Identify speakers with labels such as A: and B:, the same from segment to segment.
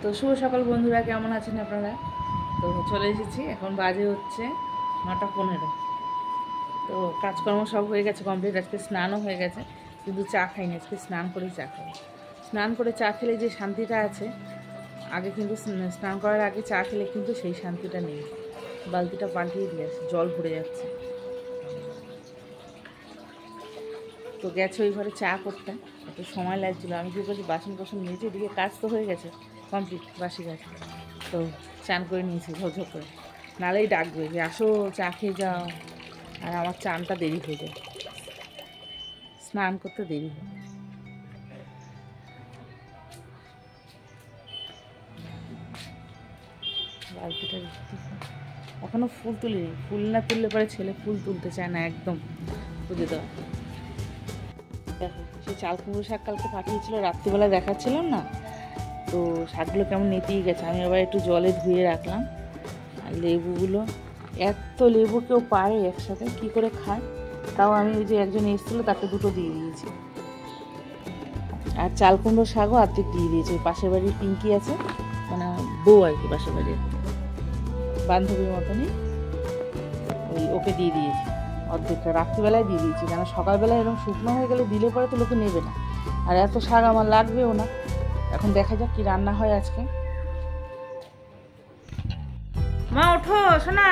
A: তো শুভ সকাল বন্ধুরা, কেমন আছেন আপনারা? তো চলে এসেছি, এখন বাজে হচ্ছে 9:15। তো কাজকর্ম সব হয়ে গেছে কমপ্লিট, আজকে স্নানও হয়ে গেছে, কিন্তু চা খাইনি। আজকে স্নান করেই চা খাবো। স্নান করে চা খেলে যে শান্তিটা আছে, আগে কিন্তু স্নান করার আগে চা খেলে কিন্তু সেই শান্তিটা নেই। বালতিটা পাল্টিয়ে দিয়ে আসে, জল ভরে যাচ্ছে। তো গেছে ওই ঘরে চা করতে, একটু সময় লাগছিলো। আমি কী করছি, বাসন কোসন নিয়েছি, এদিকে কাজ তো হয়ে গেছে কমপ্লিট, বাসি কাজ। তো চান করে নিয়েছি ঝরঝর করে, নালেই ডাকবে যে আসো চা খেয়ে যাও। আর আমার চানটা দেরি হয়ে যায়, স্নান করতে দেরি হয়। বালতিটা এখনও ফুল তুলিনি, ফুল না তুললে পরে ছেলে ফুল তুলতে চায় না একদম, পুজো দেওয়া। দেখো সেই চাল কুমড়ো শাক কালকে পাঠিয়েছিল, রাত্রিবেলা দেখাচ্ছিলাম না, তো শাকগুলো কেমন নেতিয়ে গেছে। আমি আবার একটু জলে ধুয়ে রাখলাম। আর লেবুগুলো, এত লেবু কেউ পারে একসাথে, কি করে খায়? তাও আমি ওই যে একজন এসেছিলো তাকে দুটো দিয়ে দিয়েছি। আর চাল কুমড়ো শাকও অর্ধেক দিয়ে দিয়েছি। পাশের বাড়ির পিঙ্কি আছে, মানে বউ আর কি, পাশের বাড়ির বান্ধবীর মতনই, ওই ওকে দিয়ে দিয়েছি অর্ধেকটা। রাত্রিবেলায় দিয়ে দিয়েছি, কেন সকালবেলায় এরকম শুকনো হয়ে গেলে দিলে পরে তো লোকে নেবে না। আর এত শাক আমার লাগবেও না। এখন দেখা যাক কি রান্না হয় আজকে। মা ওঠো শোনা,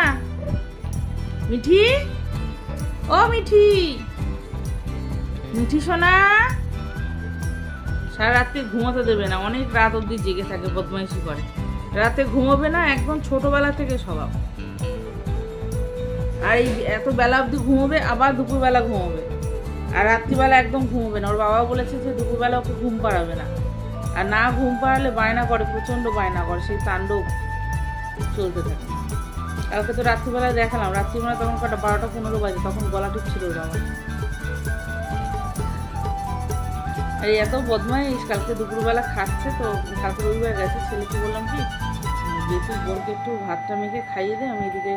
A: মিঠি, ও মিঠি, মিঠি সোনা। সারা রাত্রি ঘুমাতে দেবে না, অনেক রাত অবধি জেগে থাকে, বদমাইশি করে। রাতে ঘুমোবে না, একদম ছোটবেলা থেকে স্বভাব। আর এই এত বেলা অবধি ঘুমোবে, আবার দুপুরবেলা ঘুমোবে, আর রাত্রিবেলা একদম ঘুমোবে না। ওর বাবা বলেছে যে দুপুরবেলা ওকে ঘুম পাড়াবে না, আর না ঘুম পাড়ালে বায়না করে, প্রচণ্ড বায়না করে, সেই তাণ্ডব চলতে থাকে। কালকে তো রাত্রিবেলায় দেখালাম, রাত্রিবেলা তখন কটা 12টা 15 বাজে, তখন গলা টিপছিল ওর বাবা। আর এত বদমাইশ, কালকে দুপুরবেলা খাচ্ছে তো, কালকে রবিবার গেছে, ছেলেকে বললাম কি যেহেতু বোনকে একটু ভাতটা মেখে খাইয়ে দে, আমি এদিকে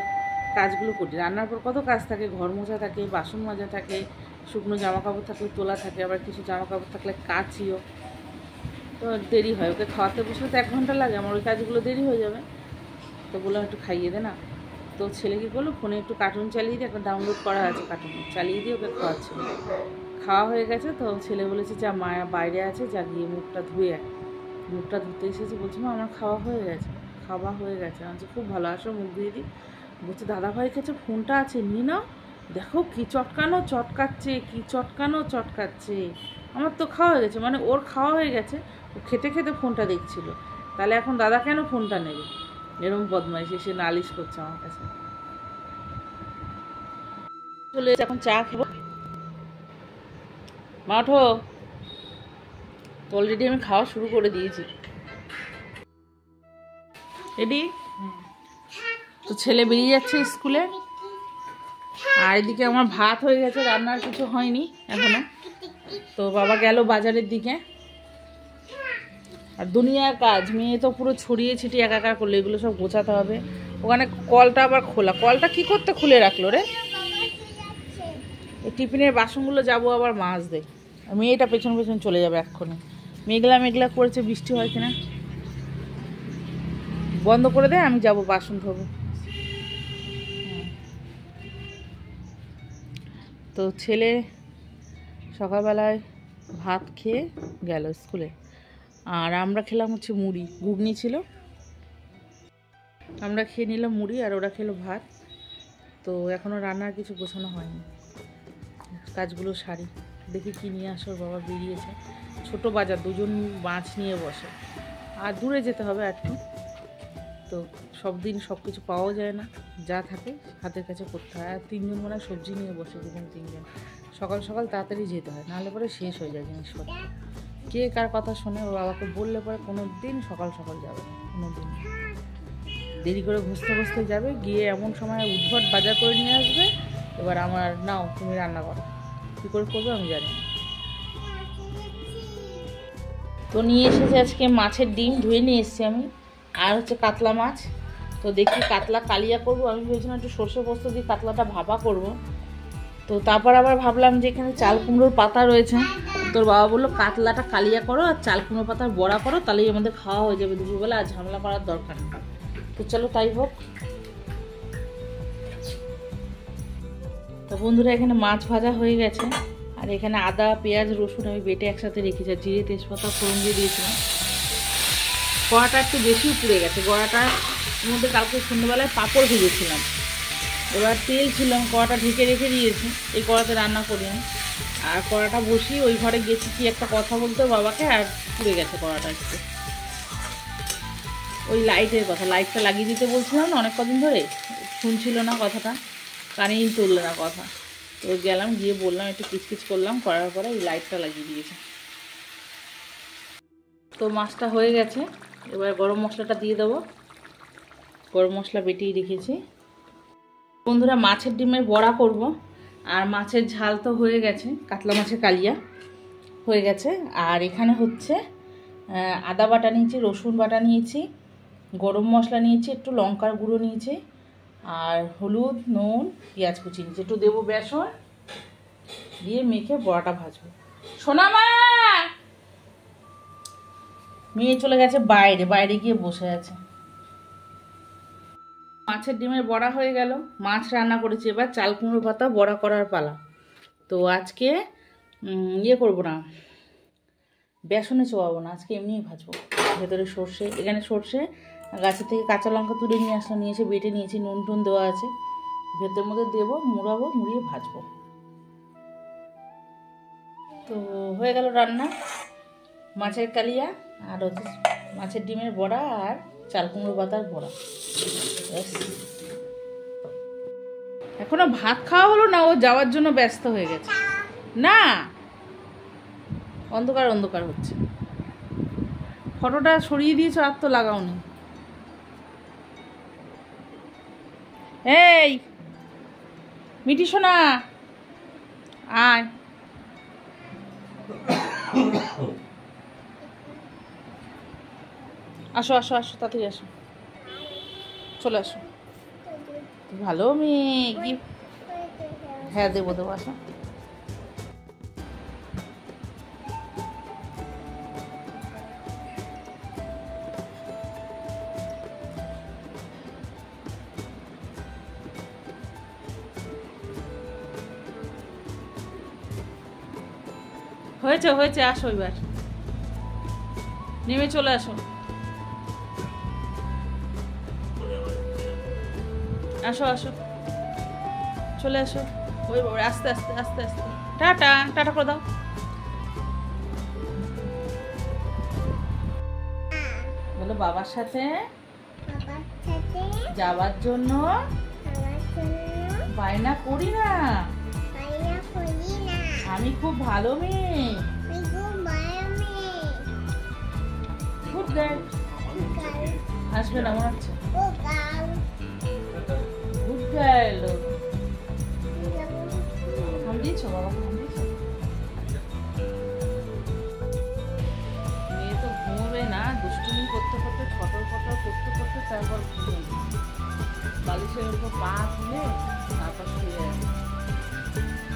A: কাজগুলো করি। রান্নার পর কত কাজ থাকে, ঘর মোছা থাকে, বাসন মাজা থাকে, শুকনো জামা কাপড় থাকলে তোলা থাকে, আবার কিছু জামা কাপড় থাকলে কাচিও, তো দেরি হয়। ওকে খাওয়াতে বসলে তো 1 ঘন্টা লাগে, আমার ওই কাজগুলো দেরি হয়ে যাবে। তো বললাম একটু খাইয়ে দে না। তো ছেলে কী করলো, ফোনে একটু কার্টুন চালিয়ে দিয়ে, একটা ডাউনলোড করা আছে কার্টুন, চালিয়ে দিয়ে ওকে খাওয়াচ্ছিল। খাওয়া হয়ে গেছে, তো ছেলে বলেছে যা মায়া বাইরে আছে, যা গিয়ে মুখটা ধুয়ে আয়। মুখটা ধুতে এসেছে, বলছি মা আমার খাওয়া হয়ে গেছে। খাওয়া হয়ে গেছে, আচ্ছা খুব ভালো, আসো মুখ ধুয়ে দিই। বলছে দাদাভাইয়ের কাছে ফোনটা আছে, নিয়ে নাও, দেখো কী চটকানো চটকাচ্ছে, কী চটকানো চটকাচ্ছে। আমার তো খাওয়া হয়ে গেছে, মানে ওর খাওয়া হয়ে গেছে, ও খেতে খেতে ফোনটা দেখছিল। তাহলে এখন দাদা কেন ফোনটা নেবে? এরকম বদমাইশি, সে নালিশ করছে আমার কাছে। চলে এসে এখন চা খাবো। মা ওঠো, অলরেডি আমি খাওয়া শুরু করে দিয়েছি। রেডি? তো ছেলে বেরিয়ে যাচ্ছে স্কুলে, আর এদিকে আমার ভাত হয়ে গেছে, রান্নার কিছু হয়নি এখনো। তো বাবা গেল বাজারের দিকে। আর দুনিয়ার কাজ, মেয়ে তো পুরো ছড়িয়ে ছিটিয়ে একাকার করলো, এগুলো সব গোছাতে হবে। ওখানে কলটা আবার খোলা, কলটা কি করতে খুলে রাখলো রে? এই টিফিনের বাসনগুলো যাবো আবার মাজতে, মেয়েটা পেছন পেছন চলে যাবে এক্ষুনি। মেঘলা মেঘলা করেছে, বৃষ্টি হয় কিনা। বন্ধ করে দে, আমি যাব বাসন ধোবো। তো ছেলে সকালবেলায় ভাত খেয়ে গেল স্কুলে, আর আমরা খেলাম হচ্ছে মুড়ি, ঘুগনি ছিল, আমরা খেয়ে নিলাম মুড়ি, আর ওরা খেলো ভাত। তো এখনও রান্নার কিছু গোছানো হয়নি, কাজগুলো সারি। দেখি কি নিয়ে আসো, বাবা বেরিয়েছে, ছোট বাজার, 2জন মাছ নিয়ে বসে, আর দূরে যেতে হবে একটু। তো সব দিন সব কিছু পাওয়া যায় না, যা থাকে হাতের কাছে করতে হয়। আর 3জন মানে সবজি নিয়ে বসে, 3জন। সকাল সকাল তাড়াতাড়ি যেতে হয়, নাহলে পরে শেষ হয়ে যায় জিনিসপত্র। কে কার কথা শোনে? ওর বাবাকে বললে পরে কোনো দিন সকাল সকাল যাবে না, কোনো দিন। দেরি করে ঘুষতে ঘুষতে যাবে, গিয়ে এমন সময় উদ্ভট বাজার করে নিয়ে আসবে। এবার আমার নাও তুমি রান্না করো, কী করে করবে আমি জানি না। তো নিয়ে এসেছে আজকে মাছের ডিম, ধুয়ে নিয়ে এসেছি আমি, আর হচ্ছে কাতলা মাছ। তো দেখি কাতলা কালিয়া করবো, আমি ভেবেছিলাম একটু সর্ষে পোস্ত দিয়ে কাতলাটা ভাপা করবো, তো তারপর আবার ভাবলাম যে এখানে চাল কুমড়োর পাতা রয়েছে, তোর বাবা বললো কাতলাটা কালিয়া করো আর চাল কুমড়ো পাতার বড়া করো, তাহলেই আমাদের খাওয়া হয়ে যাবে দুপুরবেলা, আর ঝামেলা করার দরকার নেই। তো চলো তাই হোক। তো বন্ধুরা এখানে মাছ ভাজা হয়ে গেছে, আর এখানে আদা পেঁয়াজ রসুন আমি বেটে একসাথে রেখেছি, আর জিরে তেজপাতা ফোড়ন দিয়ে দিয়েছিলাম। কড়াটা একটু বেশি পুড়ে গেছে, কড়াটার মধ্যে কালকে সন্ধ্যেবেলায় পাঁপড় ভেজেছিলাম, এবার তেল ছিলাম, কড়াটা ঢেকে রেখে দিয়েছি, এই কড়াতে রান্না করিনি। আর কড়াটা বসিয়ে ওই ঘরে গেছি কি একটা কথা বলতে বাবাকে, আর পুড়ে গেছে কড়াটা একটু। ওই লাইটের কথা, লাইটটা লাগিয়ে দিতে বলছিলাম না অনেক কদিন ধরে, শুনছিল না কথাটা, কানেই তুললো না কথা। তো গেলাম, গিয়ে বললাম, একটু কিচকিচ করলাম, করার পরে এই লাইটটা লাগিয়ে দিয়েছে। তো মাছটা হয়ে গেছে, এবার গরম মশলাটা দিয়ে দেবো। গরম মশলা বেটেই রেখেছি। বন্ধুরা মাছের ডিমের বড়া করব, আর মাছের ঝাল তো হয়ে গেছে, কাতলা মাছের কালিয়া হয়ে গেছে। আর এখানে হচ্ছে আদা বাটা নিয়েছি, রসুন বাটা নিয়েছি, গরম মশলা নিয়েছি, একটু লঙ্কার গুঁড়ো নিয়েছি, আর হলুদ নুন পেঁয়াজ কুচি নিয়েছি, একটু দেবো বেসন দিয়ে মেখে বড়াটা ভাজবো। সোনা মা, মেয়ে চলে গেছে বাইরে, বাইরে গিয়ে বসে আছে। মাছের ডিমের বড়া হয়ে গেল, মাছ রান্না করেছি, এবার চাল কুমড়ো পাতা বড়া করার পালা। তো আজকে ইয়ে করবো না, বেসনে চোয়াবো না, আজকে এমনিই ভাজবো। ভেতরে সর্ষে, এখানে সর্ষে গাছের থেকে কাঁচা লঙ্কা তুলে নিয়ে আসলাম, নিয়েছে বেটে নিয়েছি, নুন টুন দেওয়া আছে, ভেতরের মধ্যে দেবো, মুড়াবো, মুড়িয়ে ভাজবো। তো হয়ে গেল রান্না, মাছের কালিয়া আর হচ্ছে মাছের ডিমের বড়া আর চাল কুমড়ো পাতার বড়া। এখনো ভাত খাওয়া হলো না, ও যাওয়ার জন্য ব্যস্ত হয়ে গেছে। না, অন্ধকার অন্ধকার হচ্ছে, ফটোটা সরিয়ে দিয়েছো, আর তো লাগাওনি। এই মিটি সোনা, আয়, আসো আসো আসো, তাড়াতাড়ি আসো, চলে আসো। ভালো মেয়ে, কি? হ্যাঁ দেবো দেবো, আসো। হয়েছে হয়েছে, আসো এবার, নেমে চলে আসো, আসো আসো, চলে আসো। ওই বাবা, আস্তে আস্তে আস্তে আস্তে, টাটা টাটা করে দাও। বলো বাবার সাথে যাওয়ার জন্য বায়না করি না, আমি খুব ভালো মেয়ে। Good girl. আসবে না মনে হচ্ছে, গুড গার্ল। হাম দিয়েছো বাবা, হাম দিয়েছো? মেয়ে তো ঘুমোবে না, দুষ্টুমি করতে করতে ফটর ফটর করতে করতে তারপর ঘুমিয়ে, বালিশের উপর পা তুলে তারপর শুয়ে যাবে।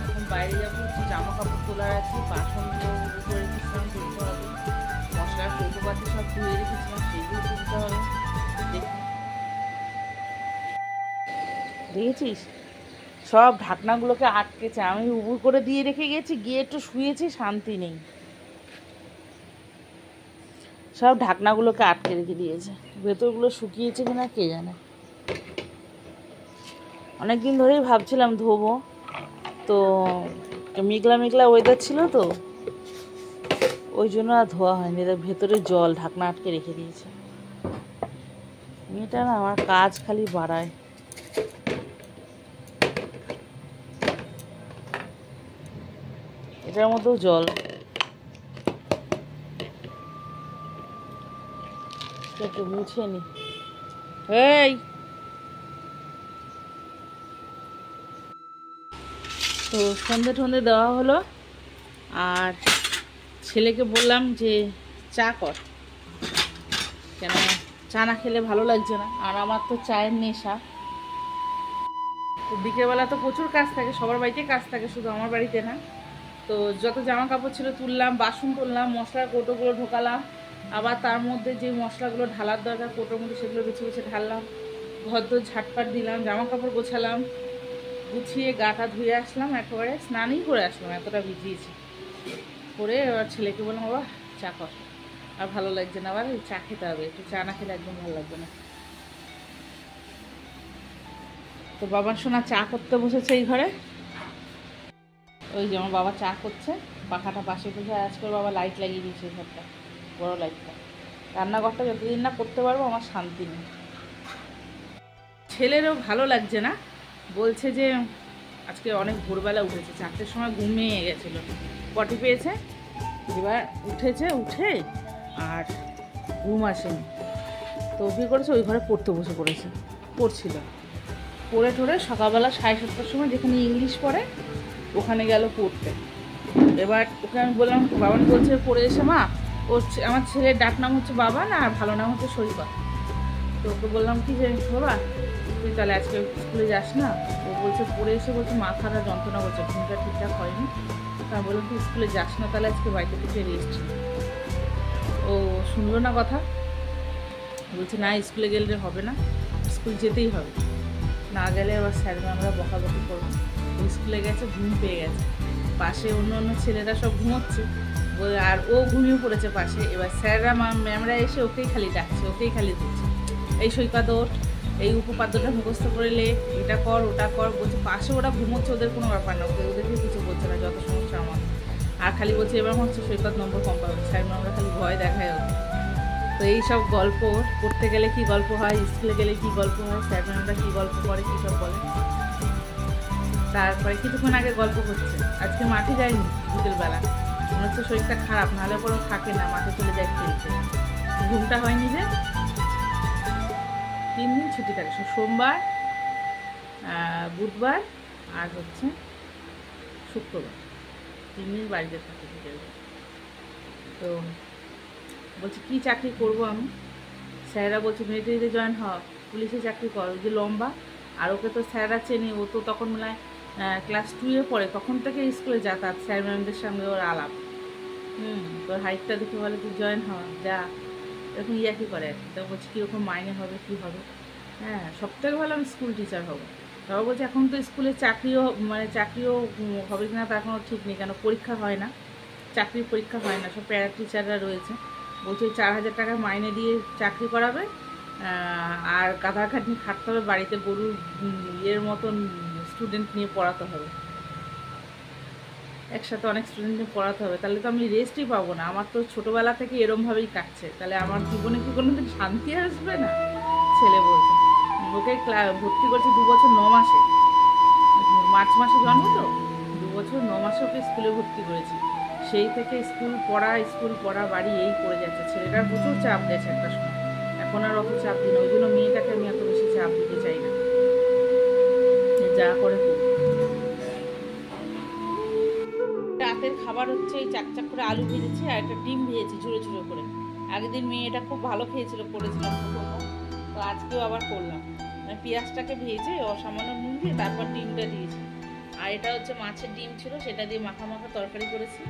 A: এখন বাইরে যাবো, জামা কাপড় তোলার আছে, বাসনগুলো উপরে রেখেছিলাম তুলতে হবে, মশলার কৌটোপাতি সব ধুয়ে রেখেছিলাম সেইগুলো তুলতে হবে। দেখেছিস সব ঢাকনাগুলোকে আটকেছে, আমি উবুর করে দিয়ে রেখে গেছি, গিয়ে একটু শুয়েছি, শান্তি নেই, সব ঢাকনাগুলোকে আটকে রেখে দিয়েছে। ভেতরগুলো শুকিয়েছে কিনা কে জানে। অনেকদিন ধরেই ভাবছিলাম ধোবো, তো মেঘলা মেঘলা ওয়েদার ছিল, তো ওই জন্য আর ধোয়া হয়নি। ভেতরে জল, ঢাকনা আটকে রেখে দিয়েছে। মেয়েটা না আমার কাজ খালি বাড়ায়। এটার মধ্যেও জল, একটু মুছে নি। এই তো সন্ধে টন্ধে দেওয়া হলো, আর ছেলেকে বললাম যে চা কর, কেন চা না খেলে ভালো লাগছে না, আর আমার তো চায়ের নেশা। তো বিকেলবেলা তো প্রচুর কাজ থাকে, সবার বাড়িতে কাজ থাকে, শুধু আমার বাড়িতে না। তো যত জামা কাপড় ছিল তুললাম, বাসন তুললাম, মশলার কৌটোগুলো ঢোকালাম, আবার তার মধ্যে যে মশলাগুলো ঢালার দরকার কৌটোর মধ্যে সেগুলো বেছে বেছে ঢাললাম, ঘর দোর ঝাটপাট দিলাম, জামা কাপড় গোছালাম, গুছিয়ে গাটা ধুয়ে আসলাম, একেবারে স্নানই করে আসলাম, এতটা ভিজিয়েছি। করে এবার ছেলেকে বললাম বাবা চা কর, আর ভালো লাগছে না, আবার চা খেতে হবে, একটু চা না খেলে একদম ভালো লাগবে না। তো বাবার সোনা চা করতে বসেছে এই ঘরে, ওই যে আমার বাবা চা করছে, পাখাটা পাশে বসে আজকাল বাবা লাইট লাগিয়ে দিয়েছে ঘরটা, বড় লাইটটা। রান্নাঘরটা যতদিন না করতে পারবো আমার শান্তি নেই। ছেলেরও ভালো লাগছে না, বলছে যে আজকে অনেক ভোরবেলা উঠেছে, 4টের সময় ঘুমিয়ে গেছিলো, পটি পেয়েছে, এবার উঠেছে, উঠে আর ঘুম আসেনি, তো কী করেছে ওই ঘরে পড়তে বসে পড়েছে, পড়ছিল, পড়ে ঠোরে সকালবেলা 7:30টার সময় যেখানে ইংলিশ পড়ে ওখানে গেল পড়তে। এবার ওকে আমি বললাম, বাবা বলছে পড়ে এসে মা ও আমার ছেলের ডাক নাম হচ্ছে বাবা না, আর ভালো নাম হচ্ছে সৈকত। তো ওকে বললাম কি যে বাবা তুই তাহলে আজকে স্কুলে যাস না, ও বলছে পড়ে এসে বলছে মাথাটা যন্ত্রণা করছে, ঘুমটা ঠিকঠাক হয়নি। তা বললাম তুই স্কুলে যাস না তাহলে আজকে বাড়িতে থেকে রেস্ট। ও শুনলো না কথা, বলছে না স্কুলে গেলে হবে না, স্কুল যেতেই হবে, না গেলে আবার স্যার ম্যামরা বকাবকি করবো। স্কুলে গেছে, ঘুম পেয়ে গেছে, পাশে অন্য অন্য ছেলেরা সব ঘুমোচ্ছে, আর ও ঘুমিয়ে পড়েছে পাশে। এবার স্যাররা ম্যামরা এসে ওকেই খালি ডাকছে, ওকেই খালি দিচ্ছে, এই সৈকত ওঠ, এই উপপাদ্যটা মুখস্থ করে লে, এটা কর ওটা কর, বলছে পাশে ওরা ঘুমোচ্ছে, ওদের কোনো ব্যাপার না, ওদেরকে কিছু বলছে না, যত সমস্যা আমার। আর খালি বলছে এবার হচ্ছে সৈকত নম্বর কম পাবে, স্যার ম্যামরা খালি ভয় দেখায় ওকে। তো এই সব গল্প পড়তে গেলে কি গল্প হয়, স্কুলে গেলে কি গল্প হয়, স্যার ম্যামরা কী গল্প করে, কী সব বলে। তারপরে কিছুক্ষণ আগে গল্প করছে, আজকে মাঠে যায়নি বিকেলবেলা, মনে হচ্ছে শরীরটা খারাপ, নাহলে পরেও থাকে না, মাঠে চলে যায় খেলতে, ঘুমটা হয়নি যে। 3 দিন ছুটি থাকে, সোমবার, বুধবার আর হচ্ছে শুক্রবার, 3 দিন বাড়িতে থাকে বিকেলবেলা। তো বলছি কী চাকরি করবো আমি, স্যারেরা বলছে মিলিটারিতে জয়েন হ, পুলিশে চাকরি কর, ওই যে লম্বা, আর ওকে তো স্যাররা চেনে, ও তো তখন মনে হয় ক্লাস 2-এ পড়ে, তখন থেকে স্কুলে যাতায়াত, স্যার ম্যামদের সঙ্গে ওর আলাপ। তোর হাইটটা দেখে বলে তুই জয়েন হ যা, এরকম ইয়াকি করে আর কি। তো বলছি কীরকম মাইনে হবে, কী হবে, হ্যাঁ সবথেকে ভালো আমি স্কুল টিচার হবো। তারপর বলছে এখন তো স্কুলে চাকরিও হবে কিনা তা এখনও ঠিক নেই, কেন পরীক্ষা হয় না, চাকরির পরীক্ষা হয় না, সব প্যারা টিচাররা রয়েছে। বলছে 4,000 টাকা মাইনে দিয়ে চাকরি করাবে, আর গাধা খাটনি খাটতে হবে, বাড়িতে গরুর ইয়ের মতন স্টুডেন্ট নিয়ে পড়াতে হবে, একসাথে অনেক স্টুডেন্ট নিয়ে পড়াতে হবে, তাহলে তো আমি রেস্টই পাবো না, আমার তো ছোটোবেলা থেকে এরমভাবেই কাটছে, তাহলে আমার জীবনে কি কোনো দিন শান্তি আসবে না। ছেলে বলছে ওকে ভর্তি করছে 2 বছর 9 মাসে, মার্চ মাসে জন্ম, তো 2 বছর 9 মাসে ওকে স্কুলে ভর্তি করেছি, সেই থেকে স্কুল পড়া বাড়ি এই করে যাচ্ছে। ছেলেটার প্রচুর চাপ গেছে একটা সময়, এখন আর অত চাপ দিই না, ওই জন্য মেয়েটাকে আমি এত বেশি চাপ দিতে চাই না, যা করে খুব। রাতের খাবার হচ্ছে এই চাকচাক করে আলু ভেজেছি আর একটা ডিম ভেজেছি ঝুড়ো ঝুড়ো করে। আগের দিন মেয়েটা খুব ভালো খেয়েছিল, করেছিলাম, তো আজকেও আবার করলাম, মানে পেঁয়াজটাকে ভেজে অসামান্য নুন দিয়ে তারপর ডিমটা দিয়েছি। আর এটা হচ্ছে মাছের ডিম ছিল, সেটা দিয়ে মাখা মাখা তরকারি করেছি।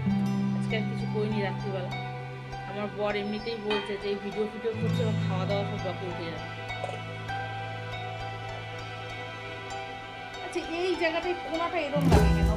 A: আজকে আর কিছু করিনি রাত্রিবেলা। আমার বর এমনিতেই বলছে যে এই ভিডিও করছে, ওর খাওয়া দাওয়া সব বকে উঠে যাবে। আচ্ছা এই জায়গাটায় কোনাটা এরকম লাগে কেন?